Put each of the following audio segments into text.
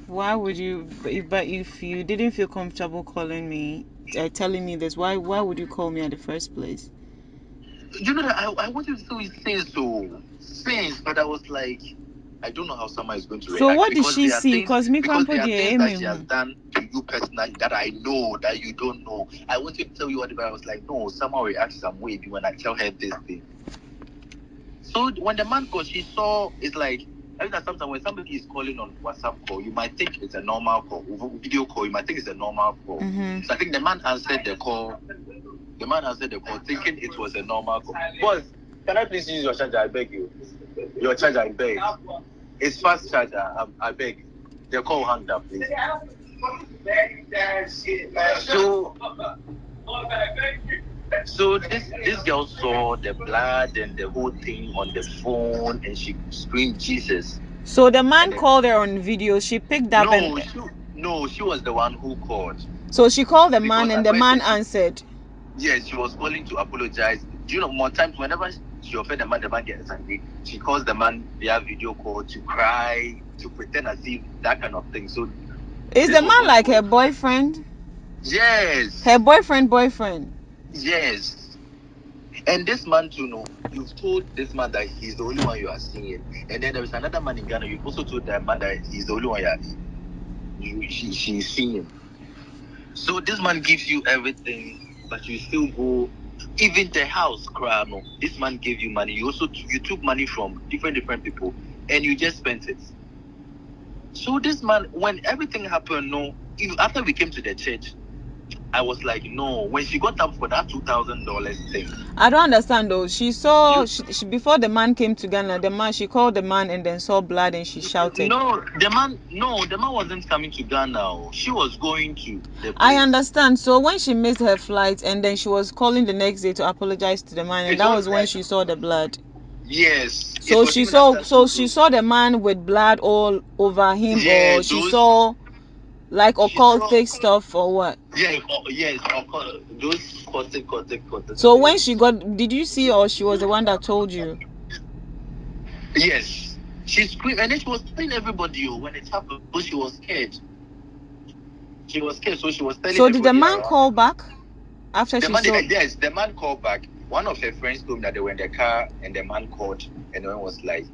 why would you? But if you didn't feel comfortable calling me, telling me this, why would you call me at the first place? You know that I wanted to say so since, but I was like, I don't know how someone is going to react. So what did she see? Because there are things that she has me. done to you personally that I know that you don't know. I wanted to tell you what, but I was like, no, someone reacts some way when I tell her this thing. So when the man called, she saw, it's like, every time sometimes when somebody is calling on WhatsApp call, you might think it's a normal call. Video call, you might think it's a normal call. Mm-hmm. So I think the man answered the call. The man answered the call thinking it was a normal call. Boss, can I please use your charger? I beg you. Your charger, I beg. It's fast charger. I beg. The call hung up, please. So this girl saw the blood and the whole thing on the phone, and she screamed Jesus. So the man called her on video. She picked up. No, she was the one who called. So she called the man, and the man answered. Yes, she was calling to apologize. Do you know, more times whenever she offended the man gets angry, she calls the man via video call to cry, to pretend as if that kind of thing. So is the man like her boyfriend? Yes. Her boyfriend? Yes. And this man too, no, you've told this man that he's the only one you are seeing. And then there is another man in Ghana, you've also told that man that he's the only one she's seeing. So this man gives you everything, but you still go, even the house, no, this man gave you money. You took money from different people and you just spent it. So this man, when everything happened, no, after we came to the church, I was like, no. When she got up for that $2,000 thing, I don't understand though. She saw she before the man came to Ghana. She called the man and then saw blood and she shouted. No, the man wasn't coming to Ghana. She was going to the place. I understand. So when she missed her flight and then she was calling the next day to apologize to the man, and that was when she saw the blood. Yes. So she saw the man with blood all over him, or she saw like occultic stuff or what? Yeah, yes, those occultic. So when she got, did you see, or she was the one that told you? Yes, she screamed and then she was telling everybody when it happened. So she was scared. So she was telling. So did the man call back after she saw? Yes, the man called back. One of her friends told me that they were in the car and the man called and the man was like,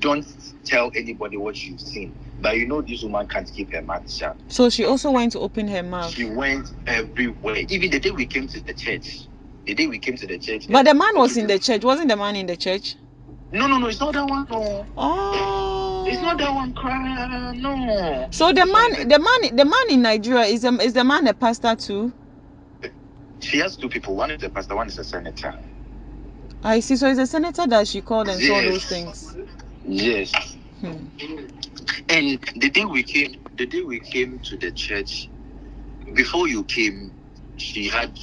"Don't tell anybody what you've seen." But you know this woman can't keep her mouth shut. So she also went to open her mouth. She went everywhere. Even the day we came to the church. But the man was in the church. Wasn't the man in the church? No, it's not that one. No. Oh. It's not that one. No. So the man in Nigeria is the man a pastor too? She has two people. One is a pastor. One is a senator. I see. So it's a senator that she called and saw those things. Yes. And the day we came to the church, before you came, she had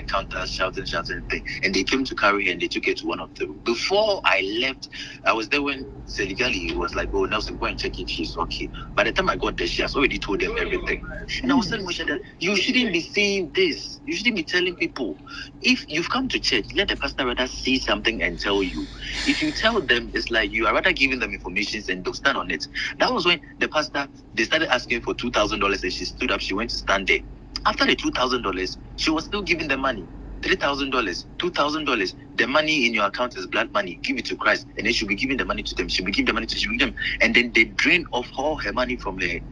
encounters, shouting thing, and they came to carry her and they took her to one of them. Before I left, I was there when Seligali was like, "Oh, Nelson, go and check if she's okay." By the time I got there, she has already told them everything. And I was telling Moesha that you shouldn't be saying this. You shouldn't be telling people. If you've come to church, let the pastor rather say something and tell you. If you tell them, it's like you are rather giving them information and they'll stand on it. That was when the pastor, they started asking for $2,000 and she stood up, she went to stand there. After the $2,000, she was still giving them money. $3,000, $2,000. The money in your account is blood money. Give it to Christ. And then she'll be giving the money to them. She'll be giving the money to them. And then they drain off all her money from the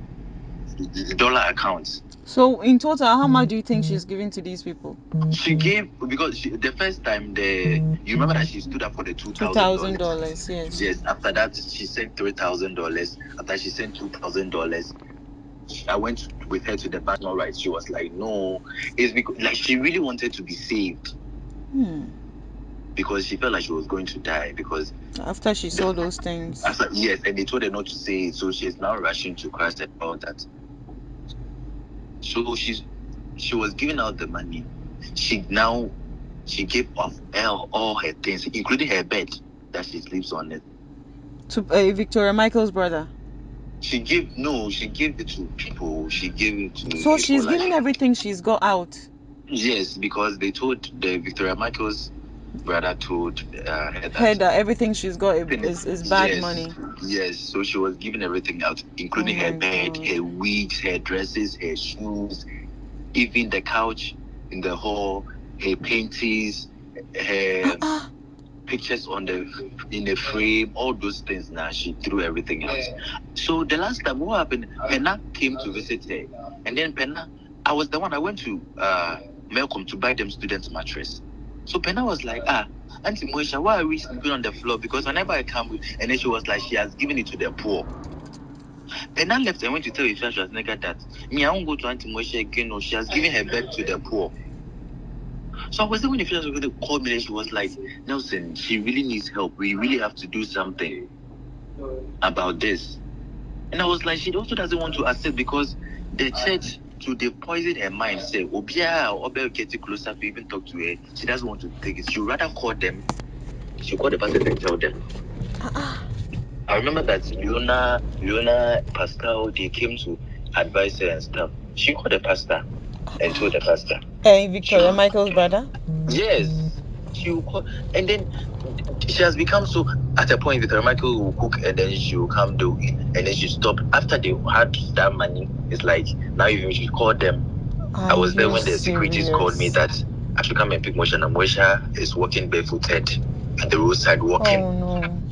dollar accounts. So in total, how much do you think she's giving to these people? She gave, because the first time, you remember that she stood up for the $2,000? Yes. Yes. After that, she sent $3,000. After she sent $2,000, I went with her to the bank. All right, she was like, "No, it's because like she really wanted to be saved, because she felt like she was going to die." Because after she saw those things, yes, and they told her not to say it, so she's now rushing to Christ and all that. So she was giving out the money. She gave off all her things, including her bed that she sleeps on it, to Victoria Michael's brother. She gave it to people. She gave it to. So she's giving everything she's got out. Yes, because they told the Victoria Michaels brother told her that everything she's got is bad money. Yes, so she was giving everything out, including her bed, her wigs, her dresses, her shoes, even the couch in the hall, her paintings, her pictures in the frame, all those things. Now she threw everything out. So the last time, what happened? Penna came to visit her, and then Penna, I was the one. I went to Malcolm to buy them students' mattress. So Penna was like, Auntie Moesha, why are we sleeping on the floor? Because whenever I come, and then she was like, she has given it to the poor. Penna left and went to tell SH0CK that me, I won't go to Auntie Moesha again. No, she has given her bed to the poor. So I was there when the SH0CK called me and she was like, Nelson, she really needs help. We really have to do something about this. And I was like, she also doesn't want to accept because the church, to poison her mind, say, Obia or get closer to even talk to her. She doesn't want to take it. She would rather call them. She called the pastor and tell them. I remember that Leona, Pascal, they came to advise her and stuff. She called the pastor and told the pastor. Hey, Victoria Michael's brother? Yes. She will call, and then she has become so, at a point Victoria Michael will cook and then she will come do it and then she stopped. After they had that money, it's like now even she called them. I was there when the securities called me that I should come and pick Moesha. And Moesha is walking barefooted at the roadside walking. Oh no.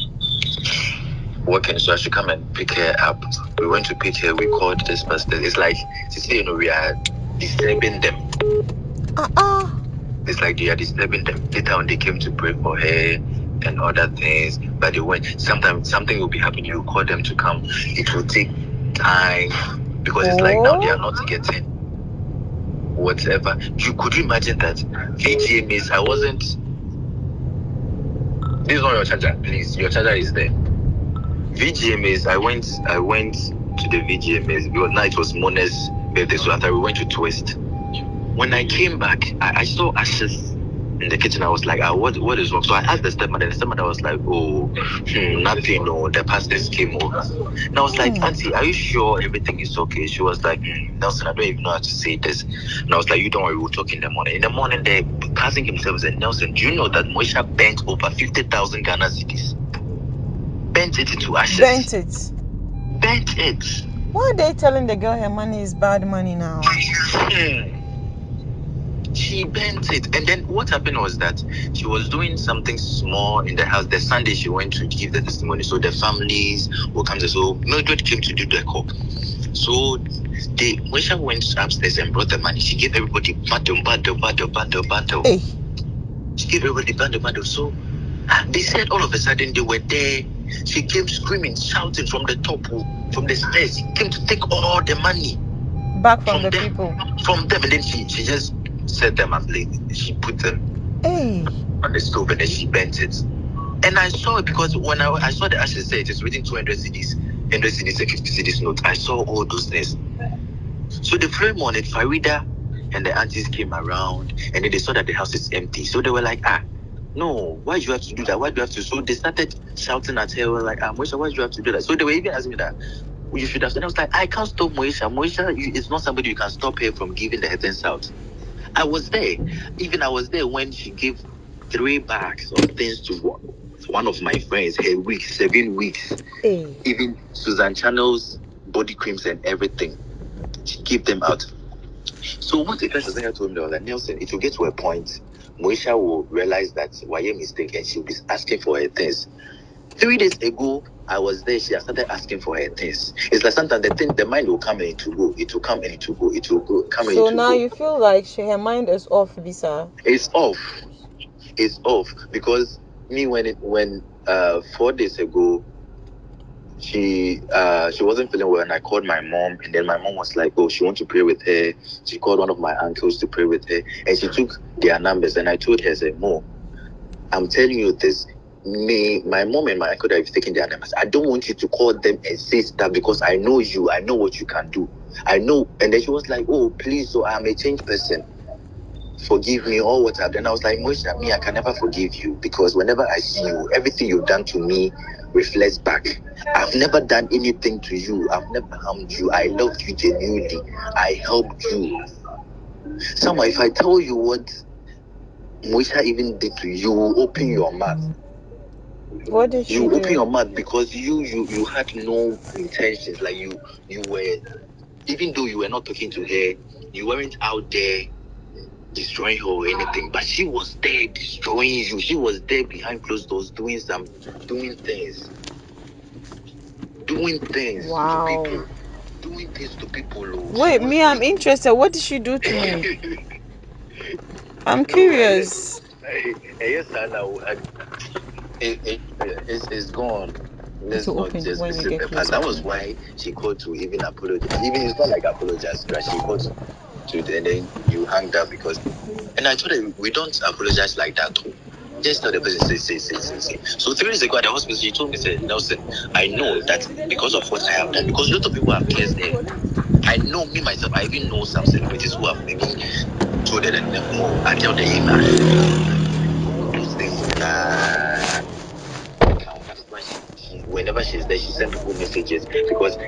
Working, so I should come and pick her up. We went to pick her, we called this pastor. It's like, we are disturbing them. It's like they are disturbing them. Later on, they came to pray for her and other things. But they went, sometimes something will be happening, you call them to come. It will take time because it's like now they are not getting whatever. Could you imagine that? VGA means I wasn't. This is not your charger, please. Your charger is there. VGMAs, I went to the VGMAs because now it was Mona's birthday, so after we went to Twist. When I came back, I saw ashes in the kitchen. I was like, what is wrong? So I asked the stepmother, and the stepmother was like, nothing, no, the pastors came over. And I was like, Auntie, are you sure everything is okay? She was like, Nelson, I don't even know how to say this. And I was like, you don't worry, we'll talk in the morning. In the morning, the cousin himself said, Nelson, do you know that Moesha bent over 50,000 Ghana cedis? Bent it into ashes. Bent it. Why are they telling the girl her money is bad money now? She bent it. And then what happened was that she was doing something small in the house. The Sunday she went to give the testimony. So the families will come. So Mildred came to do the call. So Moesha went upstairs and brought the money. She gave everybody bundle. Hey. She gave everybody bundle. So they said all of a sudden they were there. She came screaming, shouting from the top, from the stairs. She came to take all the money back from the people. From them, and then she just set them up. She put them on the stove, and then she bent it. And I saw it because when I saw the ashes say it is written 200 cedis, 100 cedis, and 50 cedis note. I saw all those things. So the following morning, Farida and the aunties came around, and then they saw that the house is empty. So they were like, no, why do you have to do that? Why do you have to? So they started shouting at her, like, Moesha, why do you have to do that? So they were even asking me that, you should have. And I was like, I can't stop Moesha. Moesha is not somebody you can stop her from giving the heavens out. I was there. Even I was there when she gave 3 bags of things to one of my friends, her weeks, 7 weeks. Even Susan Channel's body creams and everything. She gave them out. So what the person told me was that, Nelson, it will get to a point Moesha will realize that why a mistake and she'll be asking for her things. 3 days ago, I was there. She started asking for her things. It's like sometimes the mind will come and it will go. It will come and it will go. It will go. Come and it will go. So now you feel like her mind is off, Lisa. It's off. It's off because me when 4 days ago, she wasn't feeling well, and I called my mom, and then my mom was like, oh, she wants to pray with her. She called one of my uncles to pray with her, and she took their numbers, and I told her, I said, Mo, I'm telling you this, my mom and my uncle that have taken their numbers, I don't want you to call them and say stuff because I know you, I know what you can do, I know. And then she was like, oh, please, so I'm a changed person, forgive me or what I've done. I was like, Moesha, me, I can never forgive you because whenever I see you, everything you've done to me reflects back. I've never done anything to you. I've never harmed you. I loved you genuinely. I helped you. Somehow, if I tell you what Moesha even did to you, open your mouth. What did she do? You open your mouth because you had no intentions. Like you were, even though you were not talking to her, you weren't out there destroying her or anything. But she was there destroying you. She was there behind closed doors doing things. Wow. To people. Doing things to people. Wait, me, I'm interested. What did she do to me? I'm curious. Yes, it's gone. Let's not open just when you get past. That was why she called to even apologize. Even it's not like apologize, but she called to and then you hanged up because. And I told her we don't apologize like that too. Just tell the person say. So 3 days ago at the hospital, she told me, say, Nelson, I know that because of what I have done, because a lot of people have cursed her. I know me myself. I even know some celebrities who have maybe told her that more. I tell the email. Those things. Whenever she's there, she sends people messages because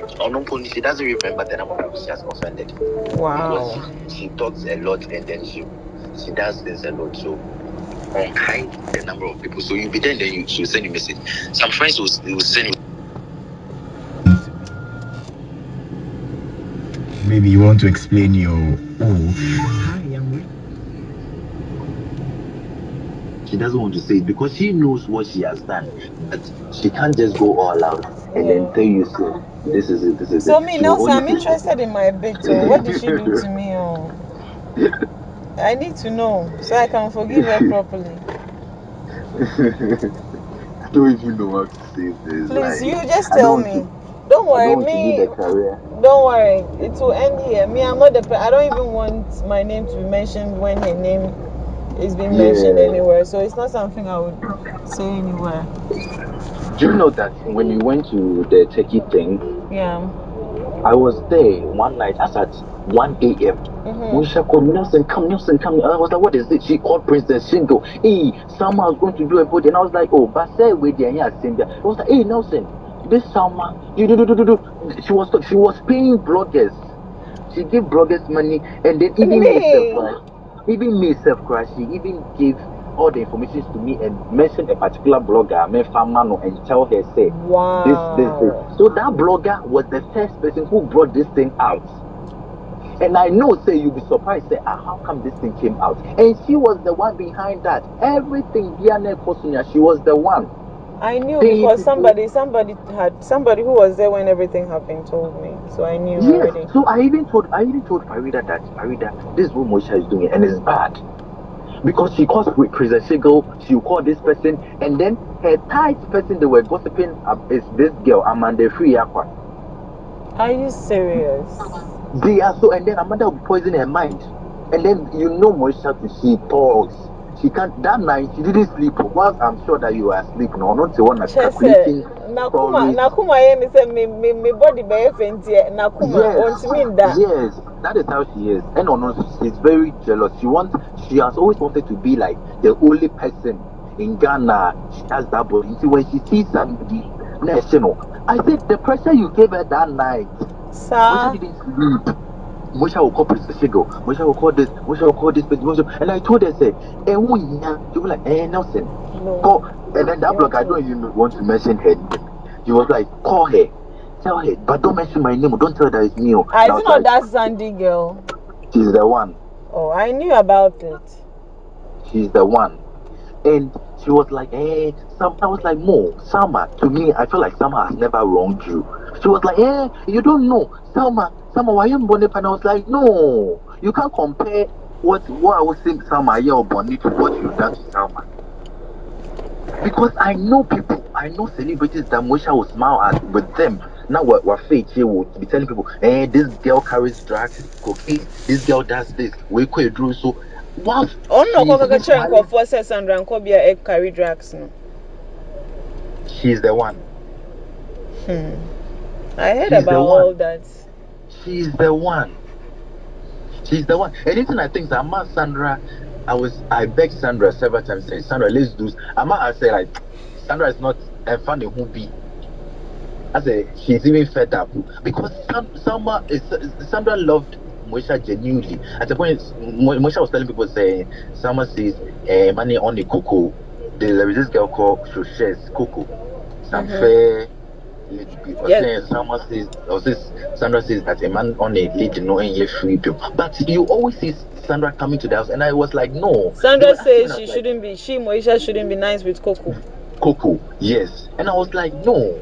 she doesn't remember the number of people she has offended. Wow. Because she talks a lot and then she does things a lot. So hide the number of people. So you'll be there and then she'll send you a message. Some friends will send you. Maybe you want to explain your She doesn't want to say it because she knows what she has done, but she can't just go all out and then tell you, so this is it. So me, Nelson, I'm interested in my bit. What did she do to me? I need to know so I can forgive her properly. I don't even know how to say this. Please, you just tell me. Don't worry, me. Don't worry, it will end here. Me, I'm not the. I don't even want my name to be mentioned when her name is being mentioned anywhere. So it's not something I would say anywhere. Do you know that when you went to the Turkey thing? Yeah. I was there one night as at 1 a.m. Moesha called Nelson, come. I was like, what is it? She called Princess Shingo. Hey, Salma was going to do a body. And I was like, oh, but say with the I was like, hey, Nelson, this Salma, you do. She was paying bloggers. She gave bloggers money and then even me, she even gave all the information to me and mentioned a particular blogger, and tell her, say, this. So that blogger was the first person who brought this thing out. And I know, say, you'll be surprised, say, how come this thing came out? And she was the one behind that. Everything, Diana Kosunya, she was the one. I knew because somebody who was there when everything happened told me. So I knew already. So I even told Farida that, Farida, this is what Moesha is doing and it's bad. Because she calls with Princess Shingo, she'll call this person, and then her tight person they were gossiping is this girl, Amanda Free-Yakwa. Are you serious? They are so, and then Amanda will poison her mind. And then you know Moesha, she talks. She can't, that night she didn't sleep. Whilst I'm sure that you were asleep, no, not the one that's calculating. Nakuma me body be fentie. Nakuma wants me that. Yes, that is how she is. And she's very jealous. She has always wanted to be like the only person in Ghana. She has that body. See, when she sees somebody, I said the pressure you gave her that night. Moesha didn't sleep. Moesha will call Princess Shingo. Moesha will call this. Moesha will call this. And I told her, say, she was like, Nelson, call. And then that blog, I don't even want to mention her name. He was like, call her, tell her, but don't mention my name. Don't tell her that it's me. Is it not that Sandy girl? She's the one. Oh, I knew about it. She's the one. And she was like, I was like, Salma, to me, I feel like Salma has never wronged you. She was like, you don't know. Salma, why you born? And I was like, no, you can't compare what I was saying Salma, or Bonnie to what you've done to Salma. Because I know people, I know celebrities that Moesha will smile at with them. Now we're fake here will be telling people, this girl carries drugs, cocaine, this girl does this, we could do so. What? For Sandra and Kobia carry drugs. No. She's the one. I heard about all that. She's the one. Anything I think that Sandra, I begged Sandra several times, saying, Sandra, let's do. I say like, Sandra is not a funny who be. I say she's even fed up because Sandra loved Moesha genuinely. At the point, Moesha was telling people saying, someone says, money on the cocoa. There is this girl called Shoshes Coco. Some fair lady. Or saying someone says, or says, Sandra says that a man on a lady no any free people. But you always see Sandra coming to the house, and I was like, no. Sandra says she shouldn't be. She Moesha shouldn't be nice with Coco. Coco, yes. And I was like, no.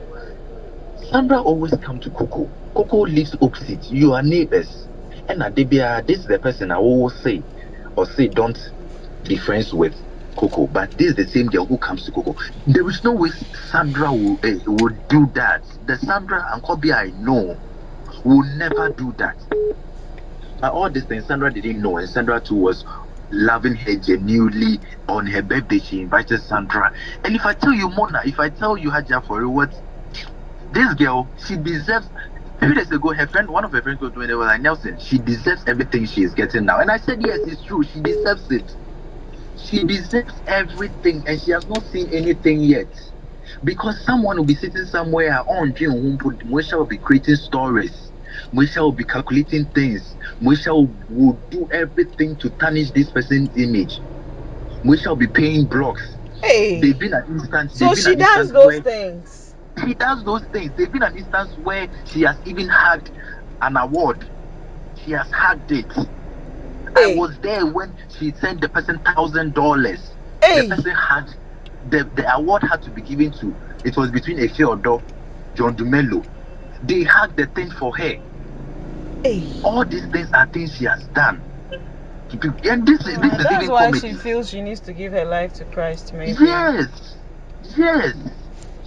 Sandra always come to Coco. Coco lives opposite. You are neighbors. And Adebia, this is the person I always say, or say don't be friends with Coco. But this is the same girl who comes to Coco. There is no way Sandra will do that. The Sandra and Kobe I know will never do that. All these things Sandra didn't know, and Sandra too was loving her genuinely. On her birthday, she invited Sandra. And if I tell you, Mona, if I tell you Haja for what this girl, she deserves. A few days ago, one of her friends was doing it, was like, Nelson, she deserves everything she is getting now. And I said, yes, it's true. She deserves it. She deserves everything, and she has not seen anything yet. Because someone will be sitting somewhere on Moesha will be creating stories. Moesha will be calculating things. Moesha will do everything to tarnish this person's image. Moesha will be paying blocks. Hey. They've been an instance. So she does those things. She does those things. There's been an instance where she has even had an award. She has had it. Hey. I was there when she sent the person $1,000. Hey. The person had the award had to be given to. It was between Efe John Dumelo. They had the thing for her. Hey. All these things are things she has done. And this is that's even why comedy. She feels she needs to give her life to Christ. Maybe. Yes.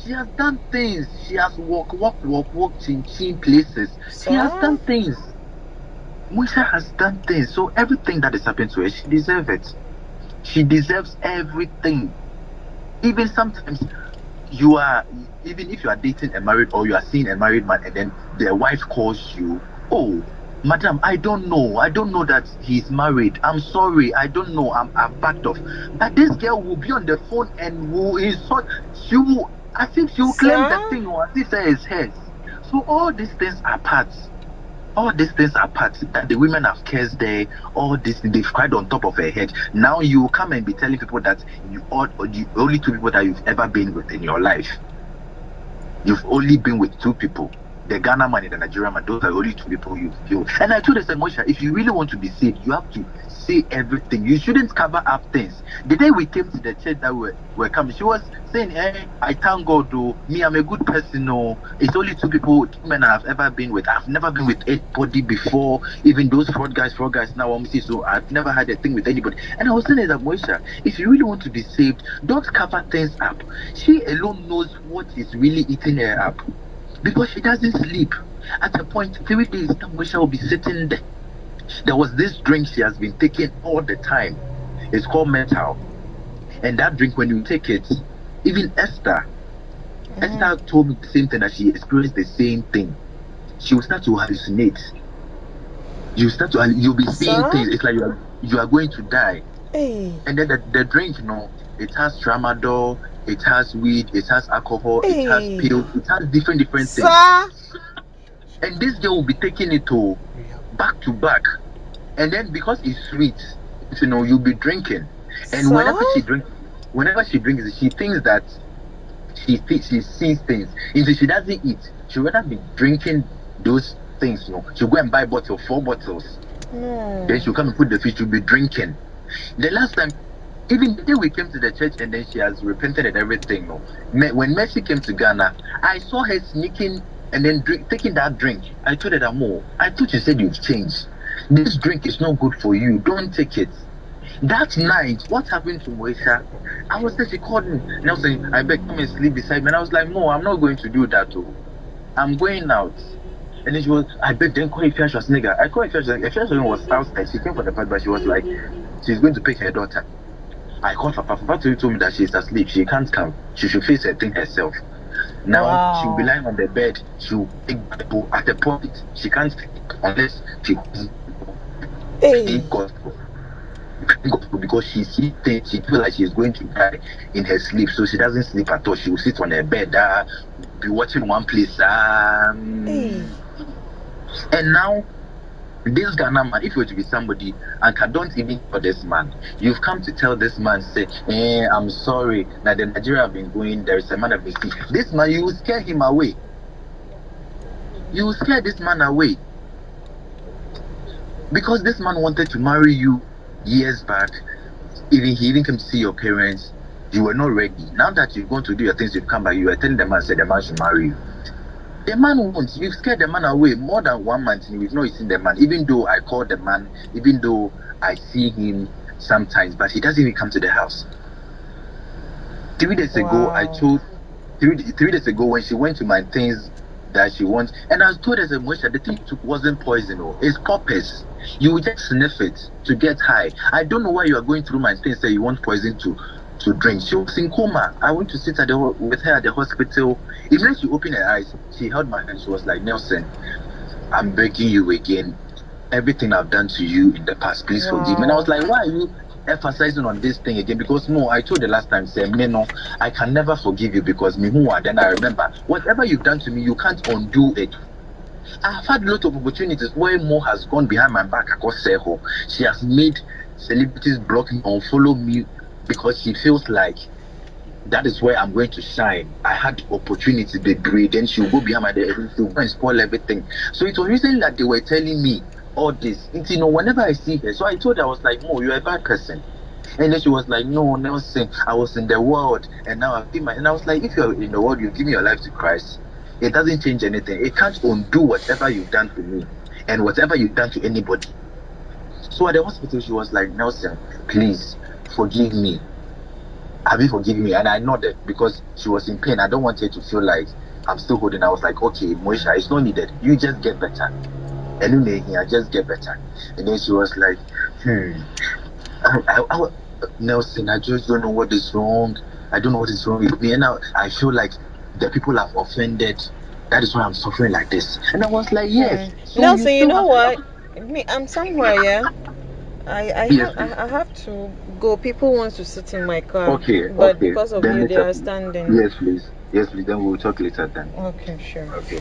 She has done things. She has walked in places. She has done things. Moesha has done things. So everything that is happening to her, she deserves it. She deserves everything. Even sometimes even if you are dating a married or you are seeing a married man and then their wife calls you, oh, madam, I don't know that he's married. I'm sorry, I don't know. I've backed off. But this girl will be on the phone and will insult. As if she will claim the thing or as if it is hers. So all these things are parts. That the women have cursed there. All this they've cried on top of her head. Now you come and be telling people that the only two people that you've ever been with in your life. You've only been with two people. The Ghana man and the Nigerian man, those are the only two people you feel. And I told her, Moesha, if you really want to be saved, you have to say everything. You shouldn't cover up things. The day we came to the church that we were coming, she was saying, hey, I thank God, though. Me, I'm a good person, no. It's only two men I've ever been with. I've never been with anybody before. Even those fraud guys now, I'm saying, so I've never had a thing with anybody. And I was saying that, Moesha, if you really want to be saved, don't cover things up. She alone knows what is really eating her up. Because she doesn't sleep. At a point, 3 days, Moesha will be sitting there. There was this drink she has been taking all the time. It's called Mental. And that drink, when you take it, even Esther told me the same thing, that she experienced the same thing. She will start to hallucinate. You'll be seeing things. It's like you are going to die. Hey. And then the drink, it has tramadol, it has weed, it has alcohol, it has pills, it has different things. And this girl will be taking it to back to back. And then because it's sweet, you'll be drinking. And whenever she drinks it, she thinks that she sees things. If she doesn't eat, she'll rather be drinking those things. She'll go and buy 4 bottles. Then she'll come and put the fish, she'll be drinking. The last time, even the day we came to the church and then she has repented and everything. When Mercy came to Ghana, I saw her sneaking and then taking that drink. I told her that, Mo, I thought you said you've changed. This drink is not good for you. Don't take it. That night, what happened to Moesha? I was there, she called me. And I was saying, I beg, come and sleep beside me. And I was like, no, I'm not going to do that. I'm going out. And then she was, I beg, then call SH0CK. I called SH0CK. SH0CK was outside. She came for the party, but she was like, she's going to pick her daughter. I called Papa. Papa told me that she's asleep. She can't come. She should face her thing herself. Now she'll be lying on the bed. She'll take Bible. At the point, she can't sleep unless she gospel. Because she sees things. She feels like she's going to die in her sleep, so she doesn't sleep at all. She will sit on her bed, be watching one place. And now This Ghana man, if you were to be somebody, and don't even for this man, you've come to tell this man, say, I'm sorry, now the Nigeria have been going, there is a man of the sea. This man, you will scare him away. You will scare this man away. Because this man wanted to marry you years back. He even came to see your parents. You were not ready. Now that you're going to do your things, you've come back, you are telling the man, say the man should marry you. The man won't. You've scared the man away more than 1 month and we've not seen the man. Even though I call the man, even though I see him sometimes, but he doesn't even come to the house. 3 days ago, I told 3 days ago when she went to my things that she wants, and I told her that Moesha, the thing you took wasn't poison, it's poppers. You will just sniff it to get high. I don't know why you are going through my things say you want poison to drink. She was in coma. I went to sit with her at the hospital. Even if she opened her eyes, she held my hand. She was like, Nelson, I'm begging you again. Everything I've done to you in the past, please forgive me. And I was like, why are you emphasizing on this thing again? Because no, I told the last time, say, no, I can never forgive you because me who are then I remember whatever you've done to me, you can't undo it. I've had a lot of opportunities where Mo has gone behind my back across Seho. She has made celebrities block me, unfollow me because she feels like that is where I'm going to shine. I had opportunity to breed, then she'll go behind my head, she'll go and spoil everything. So it was recently that they were telling me all this. And, whenever I see her, so I told her, I was like, Mo, you're a bad person. And then she was like, no, Nelson, I was in the world and now I've been and I was like, if you're in the world, you're giving your life to Christ. It doesn't change anything. It can't undo whatever you've done to me and whatever you've done to anybody. So at the hospital, she was like, Nelson, please forgive me. Have you forgiven me? And I nodded because she was in pain. I don't want her to feel like I'm still holding. I was like, okay, Moesha, it's not needed. You just get better. And I just get better. And then she was like, Nelson, I just don't know what is wrong. I don't know what is wrong with me. And now I feel like the people have offended. That is why I'm suffering like this. And I was like, yes. So Nelson, you know what? I'm somewhere, yeah. I have to go. People want to sit in my car. Okay. But because of then you, they are standing. Yes, please. Yes, please. Then we'll talk later then. Okay, sure. Okay.